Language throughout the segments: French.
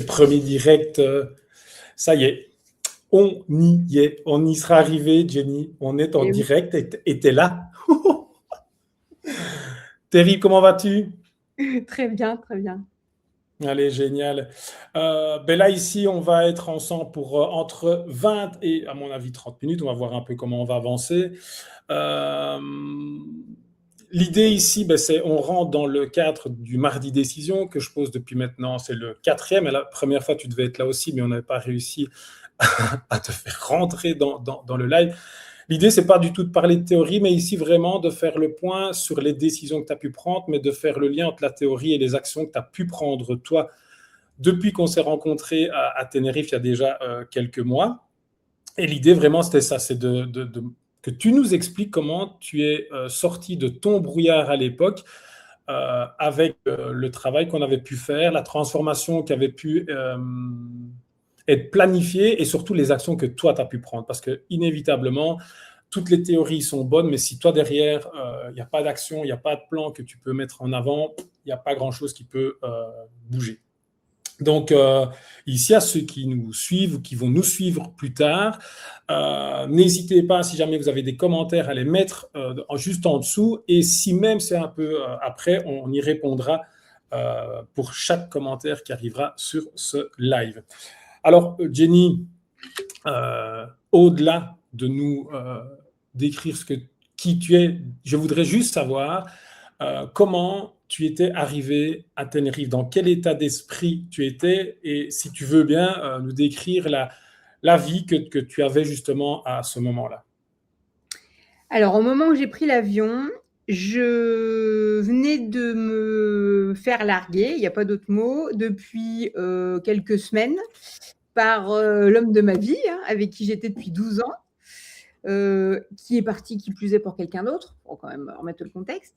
Premier direct, ça y est, on y est, on y sera arrivé, Jenny. On est en Et oui. direct et t'es là. Terry, comment vas-tu? Très bien, très bien. Allez, génial. Ben là, ici, on va être ensemble pour entre 20 et, à mon avis, 30 minutes. On va voir un peu comment on va avancer. Euh, L'idée ici, ben, c'est on rentre dans le cadre du mardi décision que je pose depuis maintenant. C'est le quatrième. Et la première fois, tu devais être là aussi, mais on n'avait pas réussi à te faire rentrer dans le live. L'idée, c'est pas du tout de parler de théorie, mais ici vraiment de faire le point sur les décisions que tu as pu prendre, mais de faire le lien entre la théorie et les actions que tu as pu prendre toi depuis qu'on s'est rencontrés à Tenerife il y a déjà quelques mois. Et l'idée vraiment, c'était ça, c'est que tu nous expliques comment tu es sorti de ton brouillard à l'époque avec le travail qu'on avait pu faire, la transformation qui avait pu être planifiée et surtout les actions que toi, tu as pu prendre. Parce que inévitablement, toutes les théories sont bonnes, mais si toi derrière, il n'y a pas d'action, il n'y a pas de plan que tu peux mettre en avant, il n'y a pas grand-chose qui peut bouger. Donc, ici, à ceux qui nous suivent ou qui vont nous suivre plus tard, n'hésitez pas, si jamais vous avez des commentaires, à les mettre juste en dessous. Et si même c'est un peu après, on y répondra pour chaque commentaire qui arrivera sur ce live. Alors, Jenny, au-delà de nous décrire qui tu es, je voudrais juste savoir comment tu étais arrivé à Tenerife, dans quel état d'esprit tu étais, et si tu veux bien nous décrire la vie que tu avais justement à ce moment-là. Alors, au moment où j'ai pris l'avion, je venais de me faire larguer, il n'y a pas d'autre mot, depuis quelques semaines, par l'homme de ma vie, hein, avec qui j'étais depuis 12 ans, qui est parti, qui plus est, pour quelqu'un d'autre, pour quand même remettre le contexte.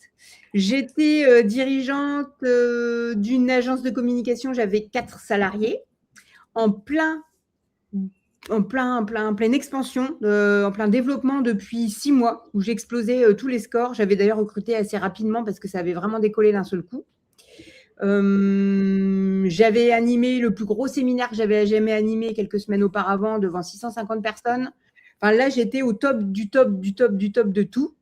J'étais dirigeante d'une agence de communication, j'avais 4 salariés, en pleine expansion, en plein développement depuis 6 mois, où j'explosais tous les scores. J'avais d'ailleurs recruté assez rapidement parce que ça avait vraiment décollé d'un seul coup. J'avais animé le plus gros séminaire que j'avais jamais animé quelques semaines auparavant devant 650 personnes. Enfin, là, j'étais au top du top du top du top de tout.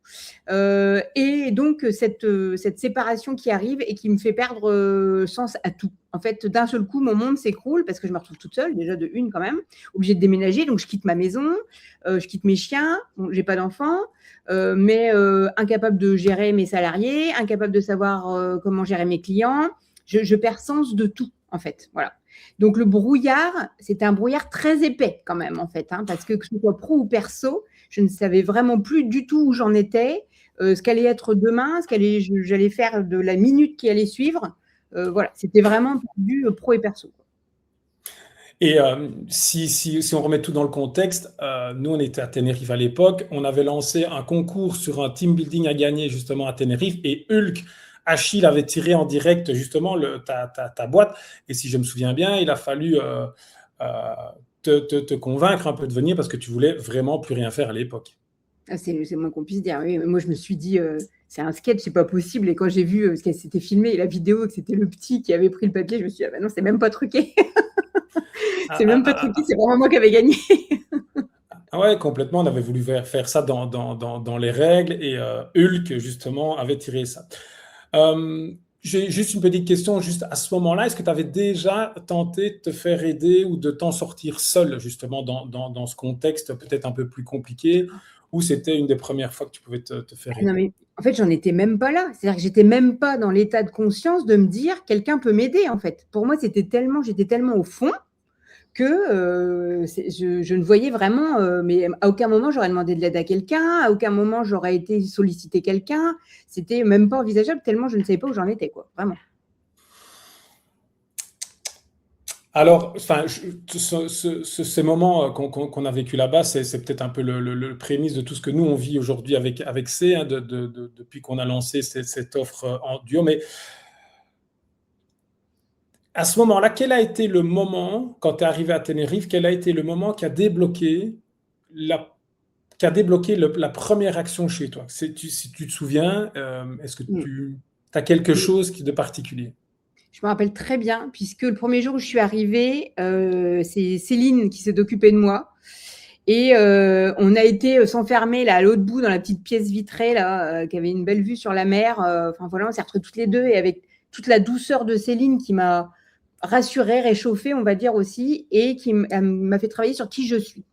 Et donc, cette séparation qui arrive et qui me fait perdre sens à tout. En fait, d'un seul coup, mon monde s'écroule parce que je me retrouve toute seule, déjà de une quand même, obligée de déménager. Donc, je quitte ma maison, je quitte mes chiens. Bon, j'ai pas d'enfants, mais incapable de gérer mes salariés, incapable de savoir comment gérer mes clients. Je perds sens de tout, en fait. Voilà. Donc, le brouillard, c'était un brouillard très épais quand même, en fait, hein, parce que ce soit pro ou perso, je ne savais vraiment plus du tout où j'en étais, ce qu'allait être demain, j'allais faire de la minute qui allait suivre. Voilà, c'était vraiment du pro et perso. Et si on remet tout dans le contexte, nous, on était à Tenerife à l'époque. On avait lancé un concours sur un team building à gagner justement à Tenerife. Et Hulk, Achille avait tiré en direct justement ta boîte. Et si je me souviens bien, il a fallu te convaincre un peu de venir parce que tu voulais vraiment plus rien faire à l'époque. Ah, c'est le moins qu'on puisse dire. Oui, moi, je me suis dit, c'est un sketch, c'est pas possible. Et quand j'ai vu ce qui s'était filmé et la vidéo, que c'était le petit qui avait pris le papier, je me suis dit, ah ben non, c'est même pas truqué. C'est même pas truqué, c'est vraiment moi qui avais gagné. Ah ouais, complètement. On avait voulu faire ça dans les règles et Hulk, justement, avait tiré ça. J'ai juste une petite question. Juste à ce moment-là, est-ce que tu avais déjà tenté de te faire aider ou de t'en sortir seul, justement, dans ce contexte peut-être un peu plus compliqué, ou c'était une des premières fois que tu pouvais te faire Non, aider? mais en fait, j'en étais même pas là. C'est-à-dire que j'étais même pas dans l'état de conscience de me dire quelqu'un peut m'aider, en fait. Pour moi, j'étais tellement au fond que je ne voyais vraiment, mais à aucun moment j'aurais demandé de l'aide à quelqu'un, à aucun moment j'aurais été solliciter quelqu'un. C'était même pas envisageable tellement je ne savais pas où j'en étais, quoi, vraiment. Alors, enfin, ces moments qu'on a vécu là-bas, c'est peut-être un peu le prémisse de tout ce que nous, on vit aujourd'hui avec C, hein, depuis qu'on a lancé cette offre en duo. Mais à ce moment-là, quel a été le moment, quand tu es arrivé à Tenerife, quel a été le moment qui a débloqué la première action chez toi? Si tu te souviens, est-ce que Mm. tu as quelque chose de particulier? Je me rappelle très bien, puisque le premier jour où je suis arrivée, c'est Céline qui s'est occupée de moi. Et on a été s'enfermer là à l'autre bout dans la petite pièce vitrée là, qui avait une belle vue sur la mer. Enfin voilà, on s'est retrouvés toutes les deux et avec toute la douceur de Céline qui m'a rassurée, réchauffée, on va dire aussi, et qui m'a fait travailler sur qui je suis.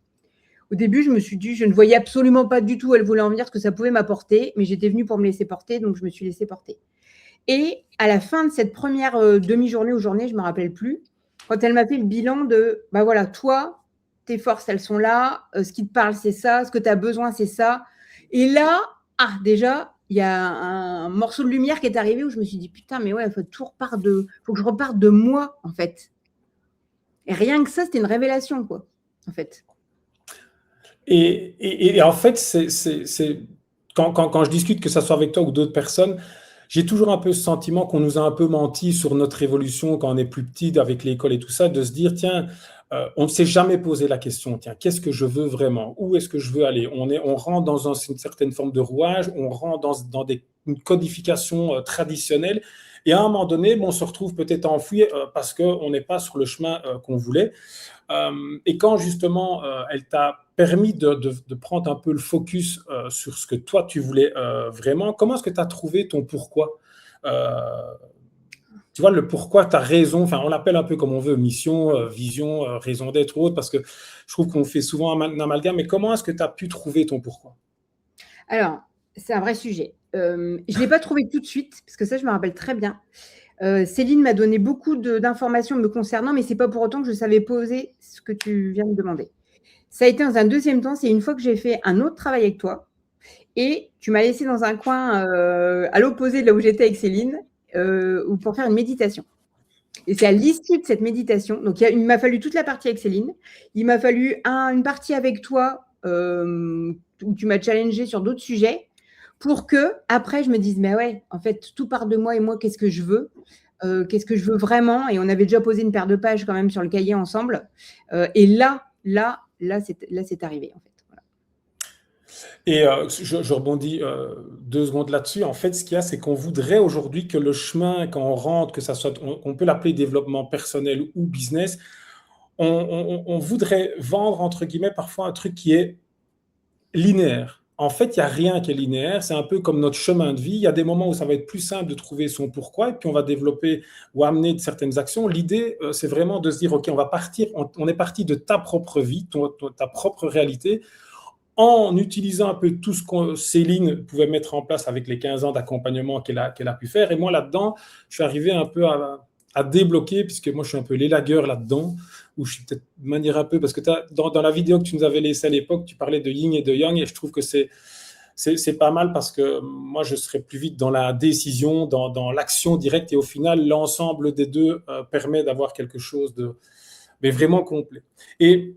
Au début, je me suis dit, je ne voyais absolument pas du tout où elle voulait en venir, ce que ça pouvait m'apporter, mais j'étais venue pour me laisser porter, donc je me suis laissée porter. Et à la fin de cette première demi-journée ou journée, je ne me rappelle plus, quand elle m'a fait le bilan de, bah voilà, toi, tes forces, elles sont là, ce qui te parle, c'est ça, ce que tu as besoin, c'est ça. Et là, déjà, il y a un morceau de lumière qui est arrivé où je me suis dit, putain, mais ouais, faut que je reparte de moi, en fait. Et rien que ça, c'était une révélation, quoi, en fait. Et en fait, quand je discute, que ça soit avec toi ou d'autres personnes, j'ai toujours un peu ce sentiment qu'on nous a un peu menti sur notre évolution quand on est plus petit, avec l'école et tout ça, de se dire, tiens, on ne s'est jamais posé la question, tiens, qu'est-ce que je veux vraiment? Où est-ce que je veux aller? On rentre dans une certaine forme de rouage, on rentre dans une codification traditionnelle, et à un moment donné, on se retrouve peut-être enfoui parce qu'on n'est pas sur le chemin qu'on voulait. Et quand justement elle t'a permis de prendre un peu le focus sur ce que toi tu voulais vraiment, comment est-ce que tu as trouvé ton pourquoi? Euh, Tu vois, le pourquoi, ta raison, enfin, on l'appelle un peu comme on veut, mission, vision, raison d'être ou autre, parce que je trouve qu'on fait souvent un amalgame, mais comment est-ce que tu as pu trouver ton pourquoi? Alors, c'est un vrai sujet. Je ne l'ai pas trouvé tout de suite, parce que ça, je me rappelle très bien. Céline m'a donné beaucoup d'informations me concernant, mais ce n'est pas pour autant que je savais poser ce que tu viens de demander. Ça a été dans un deuxième temps, c'est une fois que j'ai fait un autre travail avec toi, et tu m'as laissé dans un coin à l'opposé de là où j'étais avec Céline, pour faire une méditation. Et c'est à l'issue de cette méditation, donc il m'a fallu toute la partie avec Céline, il m'a fallu une partie avec toi où tu m'as challengé sur d'autres sujets pour que après je me dise mais ouais, en fait tout part de moi et moi qu'est-ce que je veux, qu'est-ce que je veux vraiment, et on avait déjà posé une paire de pages quand même sur le cahier ensemble, et là c'est arrivé en fait. Voilà. Et je rebondis 2 secondes là-dessus. En fait, ce qu'il y a, c'est qu'on voudrait aujourd'hui que le chemin, quand on rentre, que ça soit, on peut l'appeler développement personnel ou business, on voudrait vendre, entre guillemets, parfois un truc qui est linéaire. En fait, il n'y a rien qui est linéaire. C'est un peu comme notre chemin de vie. Il y a des moments où ça va être plus simple de trouver son pourquoi, et puis on va développer ou amener certaines actions. L'idée, c'est vraiment de se dire, OK, on va partir, on est parti de ta propre vie, ta propre réalité, en utilisant un peu tout ce que Céline pouvait mettre en place avec les 15 ans d'accompagnement qu'elle a pu faire. Et moi, là-dedans, je suis arrivé un peu à débloquer, puisque moi, je suis un peu l'élagueur là-dedans, où je suis peut-être de manière un peu, parce que dans la vidéo que tu nous avais laissée à l'époque, tu parlais de yin et de yang, et je trouve que c'est pas mal, parce que moi, je serais plus vite dans la décision, dans l'action directe, et au final, l'ensemble des deux permet d'avoir quelque chose mais vraiment complet. Et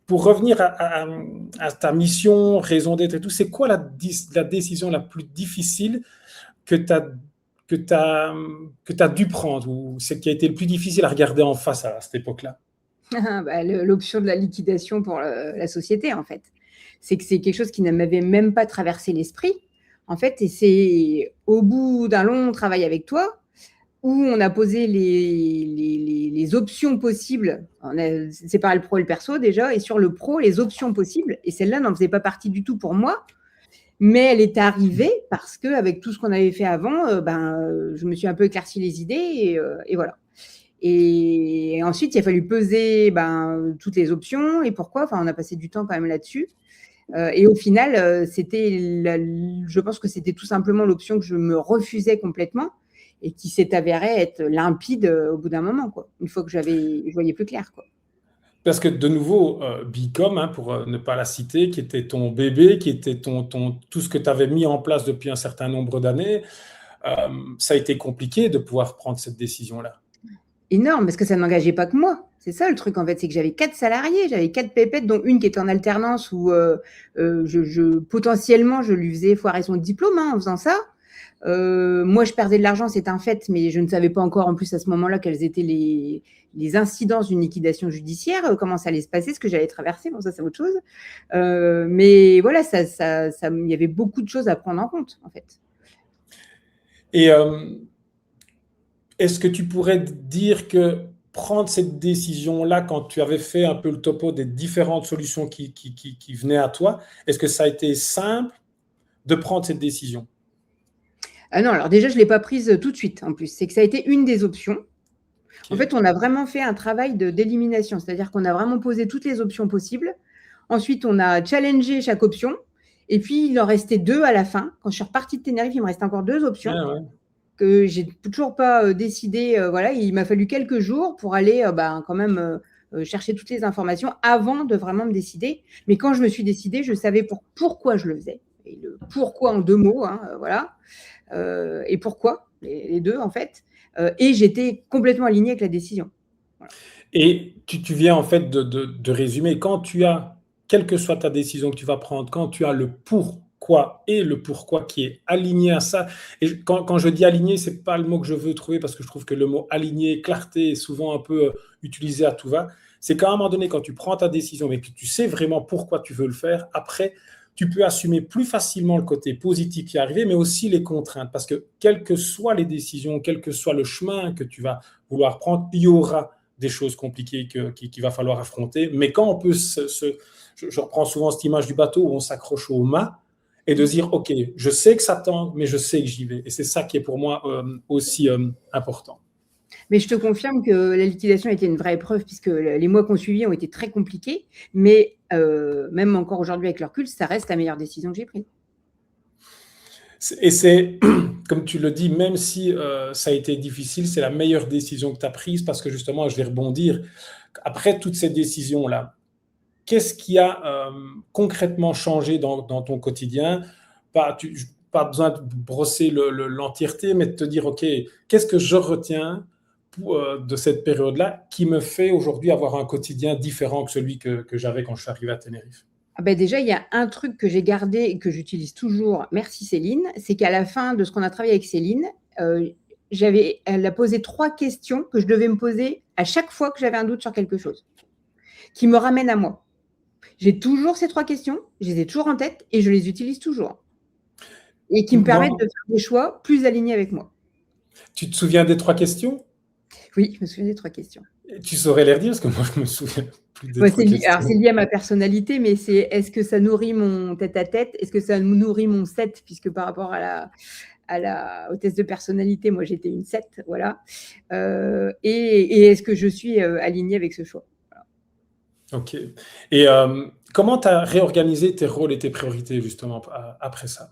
pour revenir à ta mission, raison d'être et tout, c'est quoi la décision la plus difficile que tu as, que dû prendre, ou celle qui a été le plus difficile à regarder en face à cette époque-là? L'option de la liquidation pour la société, en fait. C'est que c'est quelque chose qui ne m'avait même pas traversé l'esprit, en fait, et c'est au bout d'un long travail avec toi, où on a posé les options possibles. On a séparé le pro et le perso déjà, et sur le pro, les options possibles. Et celle-là n'en faisait pas partie du tout pour moi, mais elle est arrivée parce qu'avec tout ce qu'on avait fait avant, je me suis un peu éclairci les idées, et voilà. Et ensuite, il a fallu peser toutes les options et pourquoi. Enfin, on a passé du temps quand même là-dessus. Et au final, je pense que c'était tout simplement l'option que je me refusais complètement et qui s'est avérée être limpide au bout d'un moment, quoi. Une fois que je voyais plus clair, quoi. Parce que de nouveau, Bicom, hein, pour ne pas la citer, qui était ton bébé, qui était tout ce que tu avais mis en place depuis un certain nombre d'années, ça a été compliqué de pouvoir prendre cette décision-là. Énorme, parce que ça n'engageait pas que moi. C'est ça le truc, en fait, c'est que j'avais 4 salariés, j'avais 4 pépettes, dont une qui était en alternance où potentiellement je lui faisais foirer son diplôme en faisant ça. Moi, je perdais de l'argent, c'est un fait, mais je ne savais pas encore en plus à ce moment-là quelles étaient les incidences d'une liquidation judiciaire, comment ça allait se passer, ce que j'allais traverser. Bon, ça, c'est autre chose. Mais voilà, il y avait beaucoup de choses à prendre en compte, en fait. Et Est-ce que tu pourrais dire que prendre cette décision-là, quand tu avais fait un peu le topo des différentes solutions qui venaient à toi, est-ce que ça a été simple de prendre cette décision? Ah non, alors déjà, je ne l'ai pas prise tout de suite en plus. C'est que ça a été une des options. En Ok. fait, on a vraiment fait un travail d'élimination, c'est-à-dire qu'on a vraiment posé toutes les options possibles. Ensuite, on a challengé chaque option. Et puis, il en restait deux à la fin. Quand je suis repartie de Tenerife, il me restait encore deux options Ah ouais. que j'ai toujours pas décidé. Voilà, il m'a fallu quelques jours pour aller quand même chercher toutes les informations avant de vraiment me décider. Mais quand je me suis décidée, je savais pourquoi je le faisais. Et le pourquoi en deux mots, hein, voilà. Et pourquoi, les deux en fait. Et j'étais complètement alignée avec la décision. Voilà. Et tu viens en fait de résumer. Quand tu as, quelle que soit ta décision que tu vas prendre, quand tu as le pourquoi et le pourquoi qui est aligné à ça, et quand je dis aligné, ce n'est pas le mot que je veux trouver parce que je trouve que le mot aligné, clarté est souvent un peu utilisé à tout va. C'est qu'à un moment donné, quand tu prends ta décision mais que tu sais vraiment pourquoi tu veux le faire, après, tu peux assumer plus facilement le côté positif qui est arrivé, mais aussi les contraintes. Parce que quelles que soient les décisions, quel que soit le chemin que tu vas vouloir prendre, il y aura des choses compliquées qu'il va falloir affronter. Mais quand on peut je reprends souvent cette image du bateau où on s'accroche au mât et de dire, OK, je sais que ça tente, mais je sais que j'y vais. Et c'est ça qui est pour moi aussi important. Mais je te confirme que la liquidation a été une vraie épreuve puisque les mois qu'on suivi ont été très compliqués. Mais même encore aujourd'hui avec le recul, ça reste la meilleure décision que j'ai prise. Et c'est, comme tu le dis, même si ça a été difficile, c'est la meilleure décision que tu as prise parce que justement, je vais rebondir. Après toutes ces décisions-là, qu'est-ce qui a concrètement changé dans ton quotidien? Pas besoin de brosser l'entièreté, mais de te dire, OK, qu'est-ce que je retiens de cette période-là qui me fait aujourd'hui avoir un quotidien différent que celui que j'avais quand je suis arrivé à Tenerife? Ah ben déjà, il y a un truc que j'ai gardé et que j'utilise toujours, merci Céline, c'est qu'à la fin de ce qu'on a travaillé avec Céline, elle a posé 3 questions que je devais me poser à chaque fois que j'avais un doute sur quelque chose, qui me ramènent à moi. J'ai toujours ces 3 questions, je les ai toujours en tête et je les utilise toujours. Et qui me permettent Moi, de faire des choix plus alignés avec moi. tu te souviens des 3 questions? Oui, je me souviens des 3 questions. Et tu saurais les redire parce que moi, je me souviens plus des Ouais, trois alors c'est questions. lié à ma personnalité, mais c'est est-ce que ça nourrit mon tête-à-tête? Est-ce que ça nourrit mon 7? Puisque par rapport au test de personnalité, moi j'étais une 7, voilà. Et est-ce que je suis alignée avec ce choix? Voilà. OK. Et comment tu as réorganisé tes rôles et tes priorités justement après ça?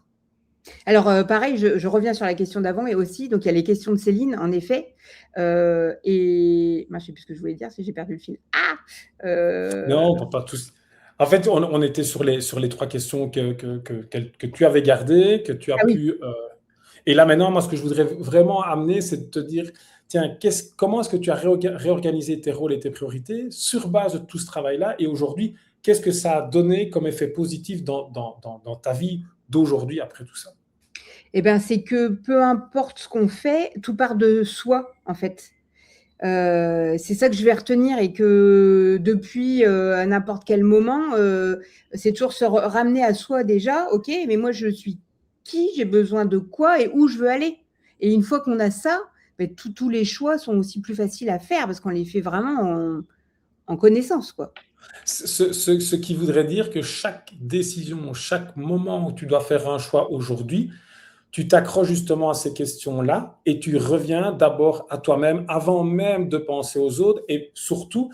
Alors pareil, je reviens sur la question d'avant et aussi, donc il y a les questions de Céline, en effet. Et je ne sais plus ce que je voulais dire, si j'ai perdu le fil. Ah Non, on peut pas tous. En fait, on était sur les 3 questions que tu avais gardées, que tu as ah oui, pu. Et là, maintenant, moi, ce que je voudrais vraiment amener, c'est de te dire, tiens, comment est-ce que tu as réorganisé tes rôles et tes priorités sur base de tout ce travail-là? Et aujourd'hui, qu'est-ce que ça a donné comme effet positif dans ta vie d'aujourd'hui après tout ça? eh ben, c'est que peu importe ce qu'on fait, tout part de soi, en fait. C'est ça que je vais retenir et que depuis, à n'importe quel moment, c'est toujours se ramener à soi déjà. OK, mais moi je suis qui? J'ai besoin de quoi et où je veux aller? Et une fois qu'on a ça, beh, tous les choix sont aussi plus faciles à faire parce qu'on les fait vraiment en connaissance, quoi. Ce qui voudrait dire que chaque décision, chaque moment où tu dois faire un choix aujourd'hui, tu t'accroches justement à ces questions-là et tu reviens d'abord à toi-même avant même de penser aux autres. Et surtout,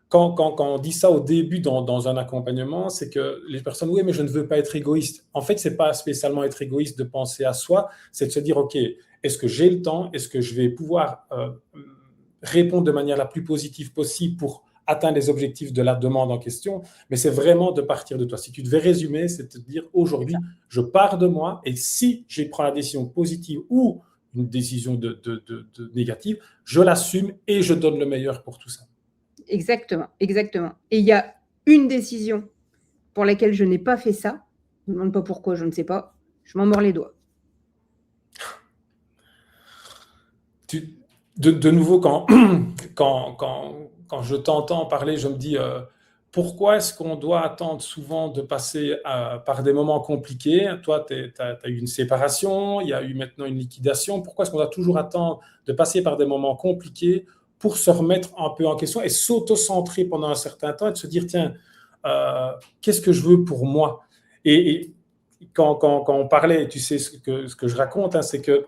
quand on dit ça au début dans un accompagnement, c'est que les personnes, oui, mais je ne veux pas être égoïste. En fait, ce n'est pas spécialement être égoïste de penser à soi, c'est de se dire, OK, est-ce que j'ai le temps? Est-ce que je vais pouvoir répondre de manière la plus positive possible pour atteindre les objectifs de la demande en question? Mais c'est vraiment de partir de toi. Si tu devais résumer, c'est de te dire, C'est ça. aujourd'hui, je pars de moi et si je prends la décision positive ou une décision de négative, je l'assume et je donne le meilleur pour tout ça. Exactement, exactement. Et il y a une décision pour laquelle je n'ai pas fait ça, je me demande pas pourquoi, je ne sais pas, je m'en mords les doigts. De nouveau, quand je t'entends parler, je me dis, pourquoi est-ce qu'on doit attendre souvent de passer par des moments compliqués? Toi, tu as eu une séparation, il y a eu maintenant une liquidation. Pourquoi est-ce qu'on doit toujours attendre de passer par des moments compliqués pour se remettre un peu en question et s'auto-centrer pendant un certain temps et de se dire, tiens, qu'est-ce que je veux pour moi? Et quand on parlait, tu sais ce que je raconte, hein, c'est que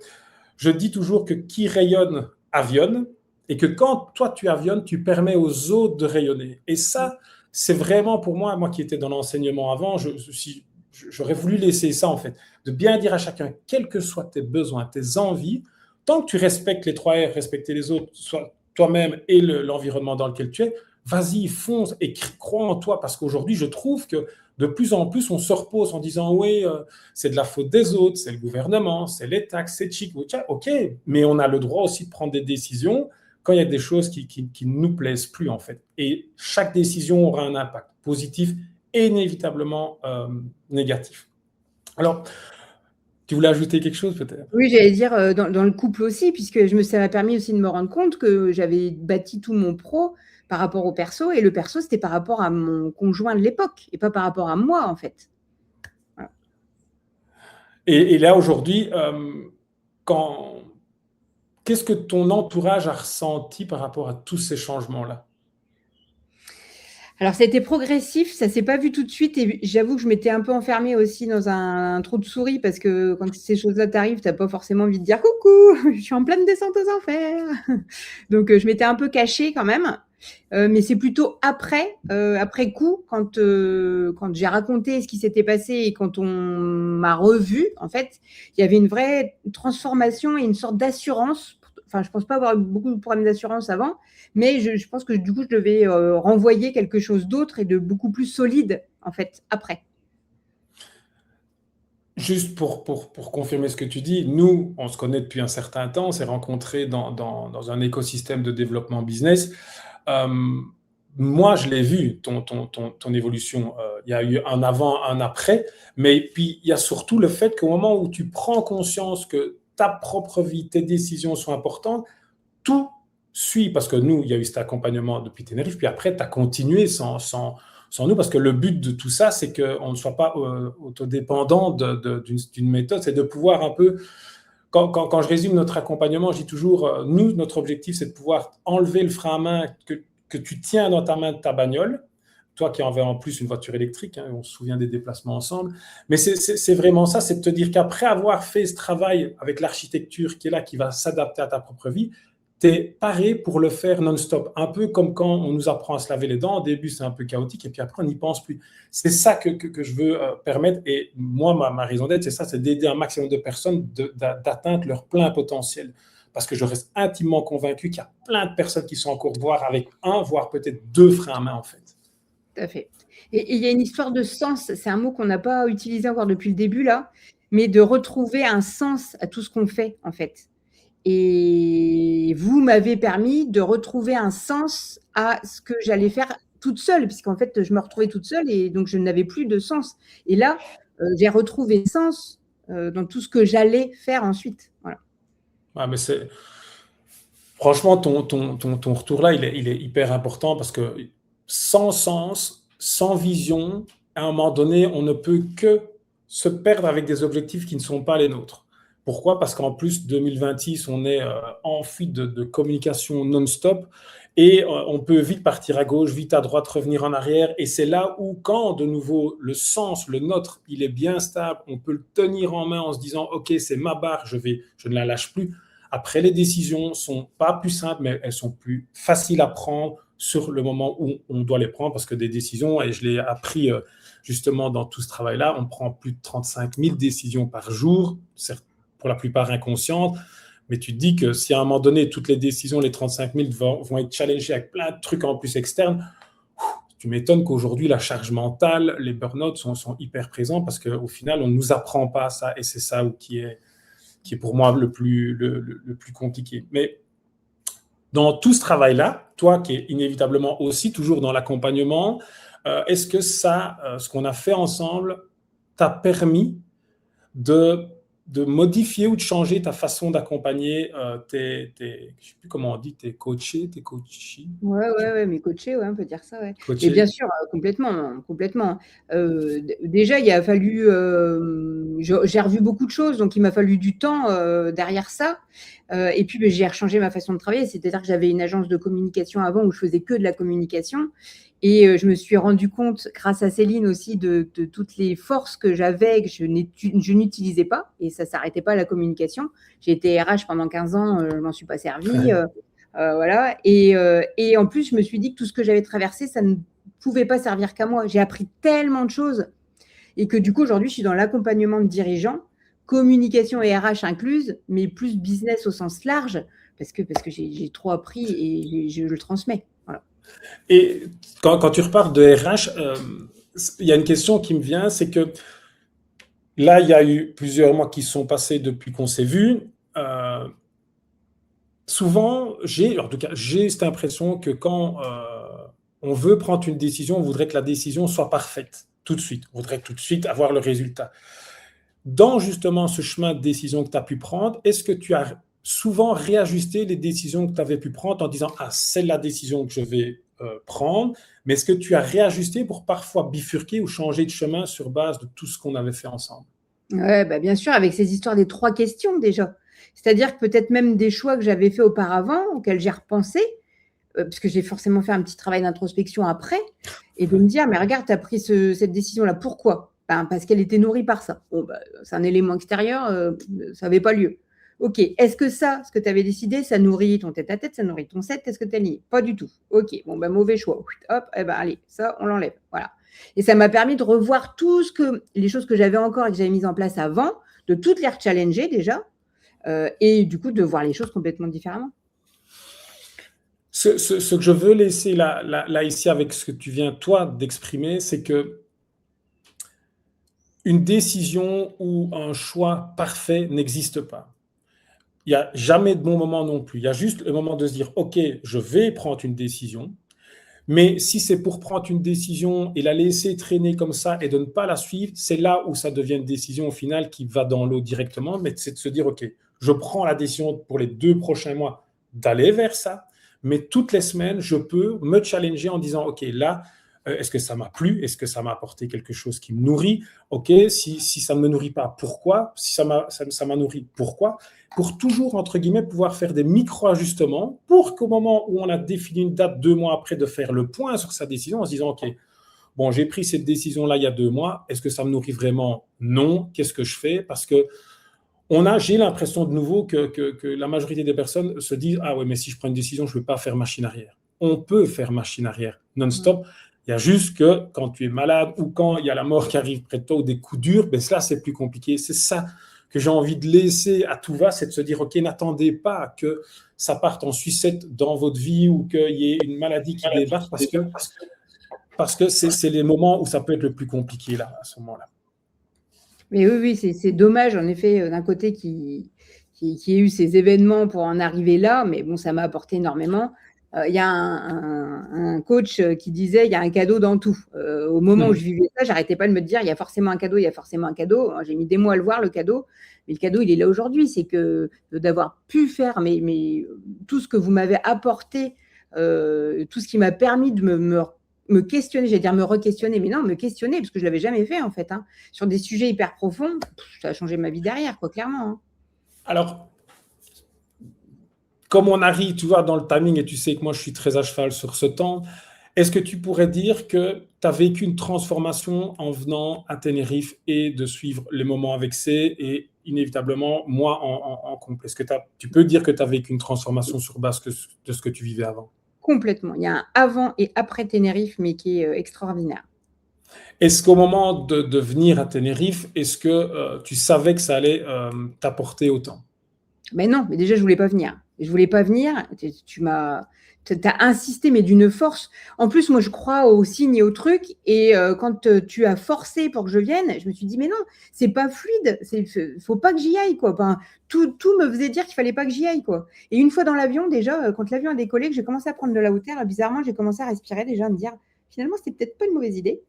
je dis toujours que qui rayonne avionne et que quand toi tu avionnes, tu permets aux autres de rayonner. Et ça, c'est vraiment pour moi qui étais dans l'enseignement avant, j'aurais voulu laisser ça en fait, de bien dire à chacun, quels que soient tes besoins, tes envies, tant que tu respectes les 3 R, respecter les autres, soit toi-même et l'environnement dans lequel tu es, vas-y, fonce et crois en toi, parce qu'aujourd'hui, je trouve que de plus en plus, on se repose en disant oui, c'est de la faute des autres, c'est le gouvernement, c'est les taxes, c'est chic, ok, mais on a le droit aussi de prendre des décisions quand il y a des choses qui ne nous plaisent plus en fait. Et chaque décision aura un impact positif et inévitablement négatif. Alors, tu voulais ajouter quelque chose peut-être? Oui, j'allais dire dans le couple aussi, puisque ça m'a permis aussi de me rendre compte que j'avais bâti tout mon pro par rapport au perso, et le perso, c'était par rapport à mon conjoint de l'époque, et pas par rapport à moi, en fait. Voilà. Et là, aujourd'hui, qu'est-ce que ton entourage a ressenti par rapport à tous ces changements-là? Alors, ça a été progressif, ça s'est pas vu tout de suite, et j'avoue que je m'étais un peu enfermée aussi dans un trou de souris, parce que quand ces choses-là t'arrivent, t'as pas forcément envie de dire coucou, je suis en pleine descente aux enfers. Donc, je m'étais un peu cachée quand même. Mais c'est plutôt après coup, quand j'ai raconté ce qui s'était passé et quand on m'a revue, en fait, il y avait une vraie transformation et une sorte d'assurance. Enfin, je pense pas avoir eu beaucoup de problèmes d'assurance avant, mais je pense que du coup, je devais renvoyer quelque chose d'autre et de beaucoup plus solide, en fait, après. Juste pour confirmer ce que tu dis, nous, on se connaît depuis un certain temps, on s'est rencontrés dans un écosystème de développement business. Euh, Moi, je l'ai vu, ton évolution. Il y a eu un avant, un après, mais puis il y a surtout le fait qu'au moment où tu prends conscience que ta propre vie, tes décisions sont importantes, tout suit, parce que nous, il y a eu cet accompagnement depuis Tenerife, puis après, tu as continué sans nous, parce que le but de tout ça, c'est qu'on ne soit pas autodépendant d'une méthode, c'est de pouvoir un peu, quand je résume notre accompagnement, je dis toujours, nous, notre objectif, c'est de pouvoir enlever le frein à main que tu tiens dans ta main de ta bagnole, toi qui en avais en plus une voiture électrique, hein, on se souvient des déplacements ensemble, mais c'est vraiment ça, c'est de te dire qu'après avoir fait ce travail avec l'architecture qui est là, qui va s'adapter à ta propre vie, tu es paré pour le faire non-stop. Un peu comme quand on nous apprend à se laver les dents, au début c'est un peu chaotique et puis après on n'y pense plus. C'est ça que je veux permettre, et moi ma raison d'être, c'est ça, c'est d'aider un maximum de personnes d'atteindre leur plein potentiel. Parce que je reste intimement convaincu qu'il y a plein de personnes qui sont en cours, voire avec un, voire peut-être 2 freins à main en fait. Tout à fait. Et il y a une histoire de sens, c'est un mot qu'on n'a pas utilisé encore depuis le début là, mais de retrouver un sens à tout ce qu'on fait, en fait. Et vous m'avez permis de retrouver un sens à ce que j'allais faire toute seule, puisqu'en fait, je me retrouvais toute seule et donc je n'avais plus de sens. Et là, j'ai retrouvé sens dans tout ce que j'allais faire ensuite. Voilà. Ouais, mais franchement, ton retour là, il est hyper important, parce que sans sens, sans vision, à un moment donné, on ne peut que se perdre avec des objectifs qui ne sont pas les nôtres. Pourquoi? Parce qu'en plus, 2026, on est en fuite de communication non-stop, et on peut vite partir à gauche, vite à droite, revenir en arrière. Et c'est là où, quand de nouveau le sens, le nôtre, il est bien stable, on peut le tenir en main en se disant, OK, c'est ma barre, je ne la lâche plus. Après, les décisions sont pas plus simples, mais elles sont plus faciles à prendre sur le moment où on doit les prendre, parce que des décisions, et je l'ai appris justement dans tout ce travail-là, on prend plus de 35 000 décisions par jour, certes, pour la plupart inconscientes, mais tu te dis que si à un moment donné, toutes les décisions, les 35 000 vont être challengées avec plein de trucs en plus externes, tu m'étonnes qu'aujourd'hui, la charge mentale, les burn-out sont hyper présents, parce qu'au final, on ne nous apprend pas ça, et c'est ça qui est pour moi le plus compliqué. Mais dans tout ce travail-là, toi qui es inévitablement aussi toujours dans l'accompagnement, est-ce que ça, ce qu'on a fait ensemble, t'a permis de de modifier ou de changer ta façon d'accompagner je ne sais plus comment on dit, tes coachés, tes coachés, Ouais, mes coachés, ouais, on peut dire ça, ouais. Mais bien coachés. sûr, complètement, complètement. Déjà, il a fallu, j'ai revu beaucoup de choses, donc il m'a fallu du temps, derrière ça. Et puis, beh, j'ai rechangé ma façon de travailler. C'est-à-dire que j'avais une agence de communication avant où je faisais que de la communication et je me suis rendu compte, grâce à Céline aussi, de toutes les forces que j'avais, que je n'utilisais pas et ça s'arrêtait pas à la communication. J'ai été RH pendant 15 ans, je m'en suis pas servie, Ouais. voilà et en plus, je me suis dit que tout ce que j'avais traversé, ça ne pouvait pas servir qu'à moi. J'ai appris tellement de choses et que du coup, aujourd'hui, je suis dans l'accompagnement de dirigeants, communication et RH incluses, mais plus business au sens large parce que j'ai trop appris et je le transmets. Voilà. Et quand tu repars de RH, il y a une question qui me vient, c'est que là, il y a eu plusieurs mois qui sont passés depuis qu'on s'est vu. Euh, Souvent, en tout cas, j'ai cette impression que quand on veut prendre une décision, on voudrait que la décision soit parfaite tout de suite. On voudrait tout de suite avoir le résultat. Dans justement ce chemin de décision que tu as pu prendre, est-ce que tu as souvent réajusté les décisions que tu avais pu prendre en disant, ah, c'est la décision que je vais prendre, mais est-ce que tu as réajusté pour parfois bifurquer ou changer de chemin sur base de tout ce qu'on avait fait ensemble? Ouais, bah, bien sûr, avec ces histoires des 3 questions déjà. C'est-à-dire que peut-être même des choix que j'avais faits auparavant, auxquels j'ai repensé, parce que j'ai forcément fait un petit travail d'introspection après et de me dire: «Mais regarde, tu as pris cette décision-là, pourquoi?» Ben, parce qu'elle était nourrie par ça. Bon, bah, c'est un élément extérieur, ça avait pas lieu. OK, est-ce que ça, ce que tu avais décidé, ça nourrit ton tête-à-tête, ça nourrit ton set, est-ce que tu as aligné? Pas du tout. OK, bon, bah, mauvais choix. Hop, et ben, allez, ça, on l'enlève. Voilà et ça m'a permis de revoir les choses que j'avais encore et que j'avais mises en place avant, de toutes les rechallenger déjà, et du coup, de voir les choses complètement différemment. Ce que je veux laisser là ici avec ce que tu viens toi d'exprimer, c'est que une décision ou un choix parfait n'existe pas. Il n'y a jamais de bon moment non plus. Il y a juste le moment de se dire, OK, je vais prendre une décision, mais si c'est pour prendre une décision et la laisser traîner comme ça et de ne pas la suivre, c'est là où ça devient une décision au final qui va dans l'eau directement, mais c'est de se dire, OK, je prends la décision pour les 2 prochains mois d'aller vers ça, mais toutes les semaines, je peux me challenger en disant, OK, là, est-ce que ça m'a plu? Est-ce que ça m'a apporté quelque chose qui me nourrit? OK, si ça ne me nourrit pas, pourquoi? Si ça m'a nourri, pourquoi? Pour toujours, entre guillemets, pouvoir faire des micro-ajustements pour qu'au moment où on a défini une date 2 mois après de faire le point sur sa décision en se disant, OK, bon, j'ai pris cette décision-là il y a 2 mois, est-ce que ça me nourrit vraiment? Non. Qu'est-ce que je fais? Parce que j'ai l'impression de nouveau que la majorité des personnes se disent, ah ouais, mais si je prends une décision, je ne peux pas faire machine arrière. On peut faire machine arrière non-stop. Il y a juste que quand tu es malade ou quand il y a la mort qui arrive près de toi ou des coups durs, ben cela, c'est plus compliqué. C'est ça que j'ai envie de laisser à tout va, c'est de se dire, OK, n'attendez pas que ça parte en sucette dans votre vie ou qu'il y ait une maladie qui débarque parce que c'est les moments où ça peut être le plus compliqué là, à ce moment-là. Mais oui, c'est dommage en effet, d'un côté qu'il y ait eu ces événements pour en arriver là, mais bon, ça m'a apporté énormément. Il y a un coach, qui disait: «Il y a un cadeau dans tout». Au moment où je vivais ça, j'arrêtais pas de me dire: «Il y a forcément un cadeau, il y a forcément un cadeau». J'ai mis des mois à le voir le cadeau, mais le cadeau, il est là aujourd'hui. C'est que d'avoir pu faire tout ce que vous m'avez apporté, tout ce qui m'a permis de me questionner, j'allais dire me re-questionner, mais non, me questionner parce que je l'avais jamais fait en fait, hein, sur des sujets hyper profonds. Ça a changé ma vie derrière quoi, clairement, hein. Alors, comme on arrive, tu vois, dans le timing, et tu sais que moi, je suis très à cheval sur ce temps, est-ce que tu pourrais dire que tu as vécu une transformation en venant à Tenerife et de suivre les moments avec C et inévitablement, moi, en complet? Est-ce que tu peux dire que tu as vécu une transformation sur base de ce que tu vivais avant? Complètement. Il y a un avant et après Tenerife, mais qui est, extraordinaire. Est-ce qu'au moment de venir à Tenerife, est-ce que tu savais que ça allait t'apporter autant? Mais non, mais déjà je voulais pas venir. Je voulais pas venir, tu as insisté, mais d'une force. En plus, moi je crois aux signes et aux trucs et quand, tu as forcé pour que je vienne, je me suis dit: «Mais non, c'est pas fluide, faut pas que j'y aille quoi». Enfin, tout me faisait dire qu'il fallait pas que j'y aille quoi et une fois dans l'avion déjà, quand l'avion a décollé, que j'ai commencé à prendre de la hauteur, bizarrement j'ai commencé à respirer déjà, à me dire: finalement, c'était peut-être pas une mauvaise idée.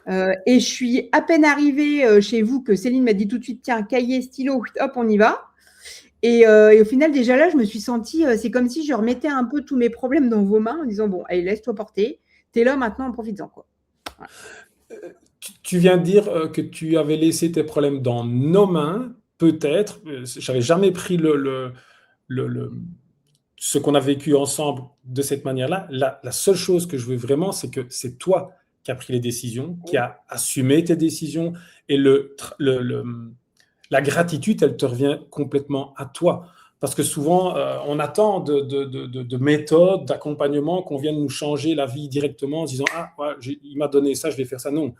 Et je suis à peine arrivée chez vous que Céline m'a dit tout de suite, tiens, cahier, stylo, hop, on y va. Et au final, déjà là, je me suis sentie, c'est comme si je remettais un peu tous mes problèmes dans vos mains en disant, bon, allez, laisse-toi porter. T'es là maintenant, profites-en, quoi. Voilà. Tu viens de dire que tu avais laissé tes problèmes dans nos mains, peut-être. J'avais jamais pris le- ce qu'on a vécu ensemble de cette manière-là. La seule chose que je veux vraiment, c'est que c'est toi qui as pris les décisions, qui a assumé tes décisions, et la gratitude, elle te revient complètement à toi. Parce que souvent, on attend de méthodes, d'accompagnement qu'on vienne nous changer la vie directement en se disant, ah, ouais, il m'a donné ça, je vais faire ça. Non.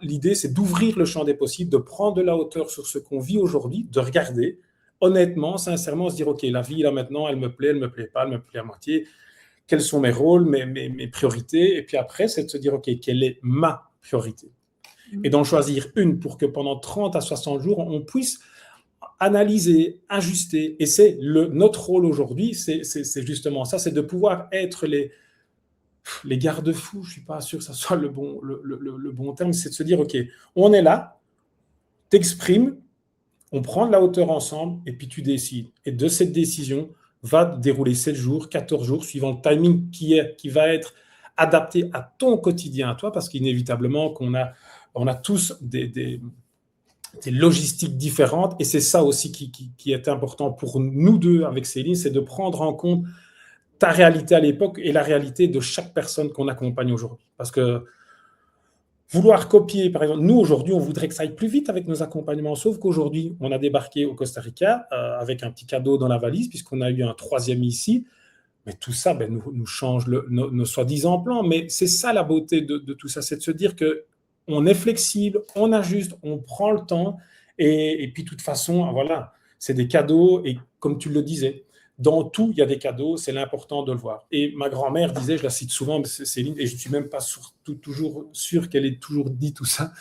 L'idée, c'est d'ouvrir le champ des possibles, de prendre de la hauteur sur ce qu'on vit aujourd'hui, de regarder honnêtement, sincèrement, se dire, OK, la vie, là, maintenant, elle me plaît pas, elle me plaît à moitié. Quels sont mes rôles, mes priorités? Et puis après, c'est de se dire, OK, quelle est ma priorité? Et d'en choisir une pour que pendant 30 à 60 jours, on puisse analyser, ajuster. Et c'est notre rôle aujourd'hui, c'est justement ça, c'est de pouvoir être les garde-fous. Je ne suis pas sûr que ce soit le bon terme, c'est de se dire, OK, on est là, t'exprimes, on prend de la hauteur ensemble et puis tu décides. Et de cette décision va dérouler 7 jours, 14 jours, suivant le timing qui va être adapté à ton quotidien, à toi, parce qu'inévitablement on a tous des logistiques différentes. Et c'est ça aussi qui est important pour nous deux avec Céline, c'est de prendre en compte ta réalité à l'époque et la réalité de chaque personne qu'on accompagne aujourd'hui. Parce que vouloir copier, par exemple, nous aujourd'hui, on voudrait que ça aille plus vite avec nos accompagnements, sauf qu'aujourd'hui, on a débarqué au Costa Rica avec un petit cadeau dans la valise, puisqu'on a eu un troisième ici. Mais tout ça nous change nos soi-disant plans. Mais c'est ça la beauté de tout ça, c'est de se dire qu'on est flexible, on ajuste, on prend le temps. Et puis, de toute façon, voilà, c'est des cadeaux. Et comme tu le disais, dans tout, il y a des cadeaux, c'est l'important de le voir. Et ma grand-mère disait, je la cite souvent, Céline, et je ne suis même pas toujours sûr qu'elle ait toujours dit tout ça,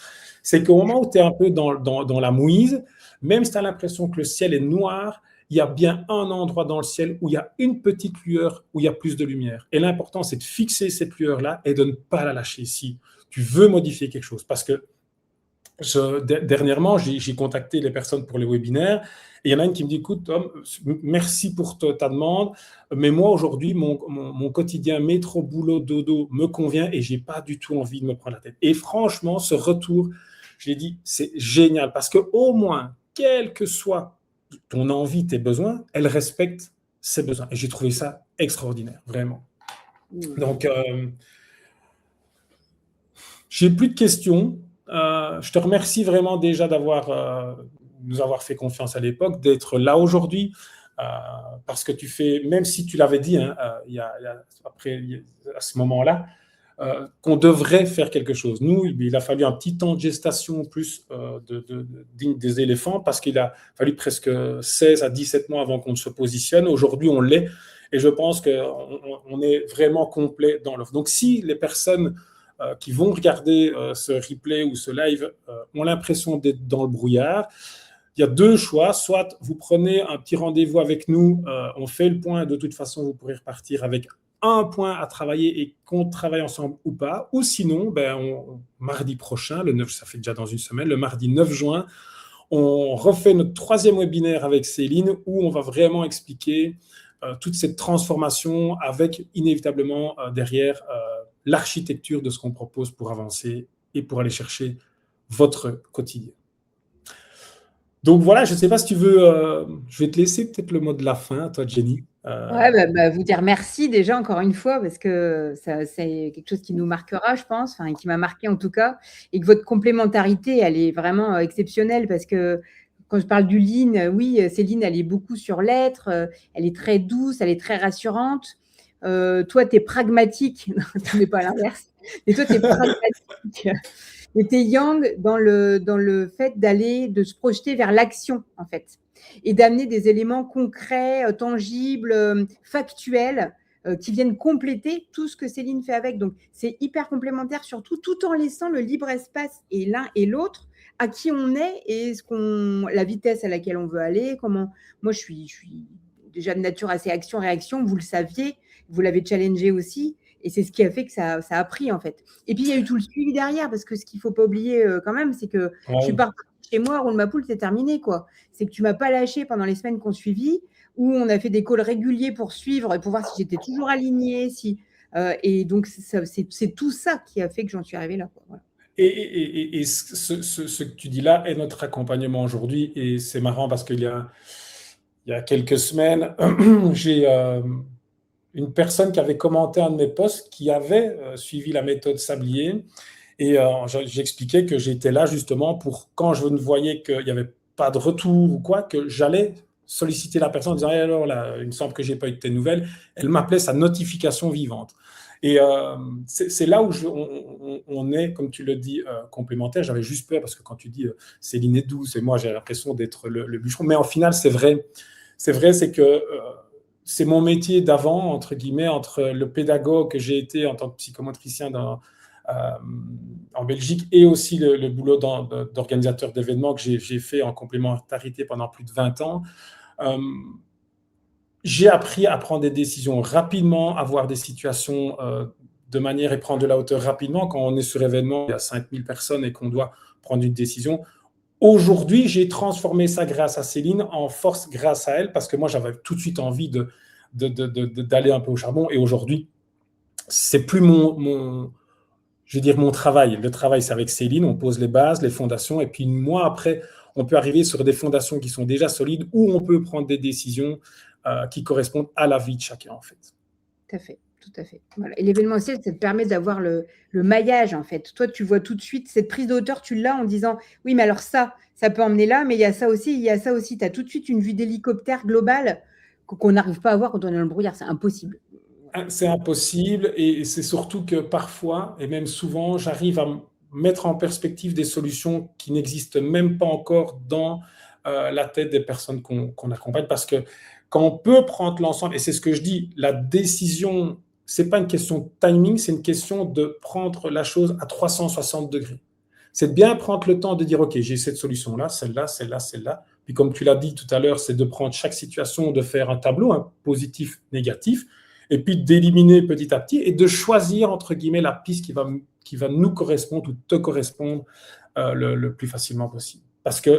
c'est qu'au moment où tu es un peu dans la mouise, même si tu as l'impression que le ciel est noir, il y a bien un endroit dans le ciel où il y a une petite lueur, où il y a plus de lumière. Et l'important, c'est de fixer cette lueur-là et de ne pas la lâcher si tu veux modifier quelque chose. Parce que dernièrement, j'ai contacté les personnes pour les webinaires et il y en a une qui me dit, écoute Tom, merci pour ta demande, mais moi aujourd'hui, mon quotidien métro, boulot, dodo me convient et je n'ai pas du tout envie de me prendre la tête. Et franchement, ce retour, je l'ai dit, c'est génial parce qu'au moins, quel que soit ton envie, tes besoins, elle respecte ses besoins. Et j'ai trouvé ça extraordinaire, vraiment. Donc, j'ai plus de questions. Je te remercie vraiment déjà nous avoir fait confiance à l'époque, d'être là aujourd'hui, parce que tu fais, même si tu l'avais dit à ce moment-là, qu'on devrait faire quelque chose. Nous, il a fallu un petit temps de gestation plus des éléphants, parce qu'il a fallu presque 16 à 17 mois avant qu'on se positionne. Aujourd'hui, on l'est, et je pense qu'on est vraiment complet dans l'offre. Donc, si les personnes qui vont regarder ce replay ou ce live ont l'impression d'être dans le brouillard, il y a deux choix. Soit vous prenez un petit rendez-vous avec nous, on fait le point, de toute façon, vous pourrez repartir avec un point à travailler et qu'on travaille ensemble ou pas. Ou sinon, mardi prochain, le 9, ça fait déjà dans une semaine, le mardi 9 juin, on refait notre troisième webinaire avec Céline où on va vraiment expliquer toute cette transformation avec inévitablement derrière l'architecture de ce qu'on propose pour avancer et pour aller chercher votre quotidien. Donc voilà, je ne sais pas si tu veux, je vais te laisser peut-être le mot de la fin, toi Jenny. Ouais, vous dire merci déjà encore une fois parce que c'est quelque chose qui nous marquera, je pense, enfin qui m'a marqué en tout cas, et que votre complémentarité, elle est vraiment exceptionnelle parce que quand je parle du lean, oui, Céline, elle est beaucoup sur l'être, elle est très douce, elle est très rassurante. Toi, tu es pragmatique, tu n'es pas l'inverse, mais toi, tu es pragmatique. Et tu es yang dans le fait de se projeter vers l'action, en fait, et d'amener des éléments concrets, tangibles, factuels, qui viennent compléter tout ce que Céline fait avec. Donc, c'est hyper complémentaire, surtout tout en laissant le libre espace et l'un et l'autre à qui on est et la vitesse à laquelle on veut aller. Moi, je suis déjà de nature assez action-réaction, vous le saviez, vous l'avez challengé aussi. Et c'est ce qui a fait que ça a pris, en fait. Et puis, il y a eu tout le suivi derrière, parce que ce qu'il ne faut pas oublier quand même, c'est que je suis Ouais. pas repartie chez moi, roule ma poule, c'est terminé, quoi. C'est que tu m'as pas lâché pendant les semaines qu'on suivit, où on a fait des calls réguliers pour suivre et pour voir si j'étais toujours alignée. Et donc, c'est tout ça qui a fait que j'en suis arrivée là, quoi. Voilà. Et ce que tu dis là est notre accompagnement aujourd'hui. Et c'est marrant parce qu'il y a quelques semaines, j'ai une personne qui avait commenté un de mes posts qui avait suivi la méthode Sablier. Et j'expliquais que j'étais là justement pour, quand je ne voyais qu'il n'y avait pas de retour ou quoi, que j'allais solliciter la personne en disant hey, alors là, il me semble que je n'ai pas eu de tes nouvelles. Elle m'appelait sa notification vivante. Et c'est là où on est, comme tu le dis, complémentaires. J'avais juste peur parce que quand tu dis Céline est douce et moi j'ai l'impression d'être le bûcheron. Mais en final, c'est vrai. C'est vrai, c'est que c'est mon métier d'avant, entre guillemets, entre le pédagogue que j'ai été en tant que psychomotricien en Belgique et aussi le boulot d'organisateur d'événements que j'ai fait en complémentarité pendant plus de 20 ans. J'ai appris à prendre des décisions rapidement, à voir des situations de manière et prendre de la hauteur rapidement. Quand on est sur événement, il y a 5000 personnes et qu'on doit prendre une décision. Aujourd'hui, j'ai transformé ça grâce à Céline en force grâce à elle parce que moi, j'avais tout de suite envie d'aller un peu au charbon. Et aujourd'hui, c'est plus je veux dire, mon travail. Le travail, c'est avec Céline. On pose les bases, les fondations. Et puis, moi, après, on peut arriver sur des fondations qui sont déjà solides où on peut prendre des décisions qui correspondent à la vie de chacun, en fait. Tout à fait. Tout à fait. Voilà. Et l'événementiel, ça te permet d'avoir le maillage, en fait. Toi, tu vois tout de suite cette prise de hauteur, tu l'as en disant oui, mais alors ça peut emmener là, mais il y a ça aussi, il y a ça aussi. Tu as tout de suite une vue d'hélicoptère globale qu'on n'arrive pas à voir quand on est dans le brouillard. C'est impossible. C'est impossible et c'est surtout que parfois, et même souvent, j'arrive à mettre en perspective des solutions qui n'existent même pas encore dans la tête des personnes qu'on accompagne parce que quand on peut prendre l'ensemble, et c'est ce que je dis, la décision, ce n'est pas une question de timing, c'est une question de prendre la chose à 360 degrés. C'est de bien prendre le temps de dire, OK, j'ai cette solution-là, celle-là, celle-là, celle-là. Puis comme tu l'as dit tout à l'heure, c'est de prendre chaque situation, de faire un tableau, un positif, négatif, et puis d'éliminer petit à petit et de choisir, entre guillemets, la piste qui va nous correspondre ou te correspondre le plus facilement possible. Parce que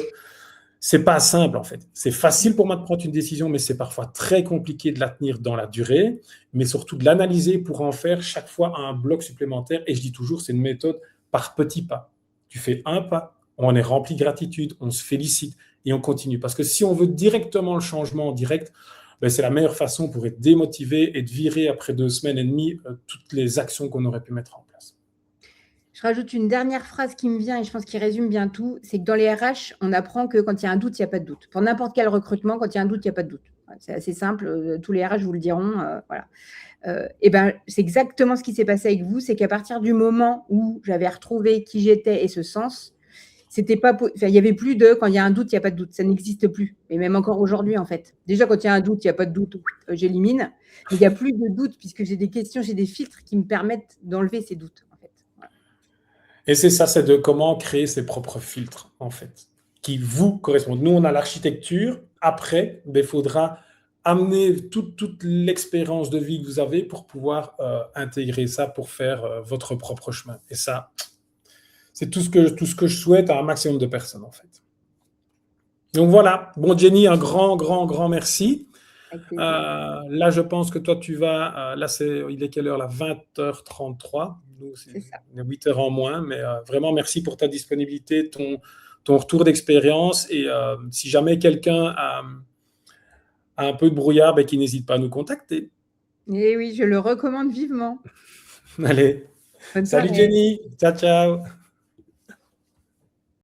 c'est pas simple, en fait. C'est facile pour moi de prendre une décision, mais c'est parfois très compliqué de la tenir dans la durée, mais surtout de l'analyser pour en faire chaque fois un bloc supplémentaire. Et je dis toujours, c'est une méthode par petits pas. Tu fais un pas, on est rempli de gratitude, on se félicite et on continue. Parce que si on veut directement le changement en direct, ben c'est la meilleure façon pour être démotivé et de virer après 2 semaines et demie toutes les actions qu'on aurait pu mettre en place. Je rajoute une dernière phrase qui me vient et je pense qu'il résume bien tout, c'est que dans les RH, on apprend que quand il y a un doute, il n'y a pas de doute. Pour n'importe quel recrutement, quand il y a un doute, il n'y a pas de doute. C'est assez simple, tous les RH vous le diront. Voilà. Et ben, c'est exactement ce qui s'est passé avec vous, c'est qu'à partir du moment où j'avais retrouvé qui j'étais et ce sens, c'était pas, il n'y avait plus de quand il y a un doute, il n'y a pas de doute. Ça n'existe plus. Et même encore aujourd'hui, en fait. Déjà, quand il y a un doute, il n'y a pas de doute, j'élimine. Mais il n'y a plus de doute puisque j'ai des questions, j'ai des filtres qui me permettent d'enlever ces doutes. Et c'est ça, c'est de comment créer ses propres filtres, en fait, qui vous correspondent. Nous, on a l'architecture. Après, il faudra amener toute l'expérience de vie que vous avez pour pouvoir intégrer ça pour faire votre propre chemin. Et ça, c'est tout ce que je souhaite à un maximum de personnes, en fait. Donc voilà. Bon, Jenny, un grand merci. Là, je pense que toi, tu vas... là, il est quelle heure là? 20h33. Nous, c'est 8h en moins. Mais vraiment, merci pour ta disponibilité, ton retour d'expérience. Et si jamais quelqu'un a un peu de brouillard, qu'il n'hésite pas à nous contacter. Et oui, je le recommande vivement. Allez. Salut Jenny. Ciao, ciao.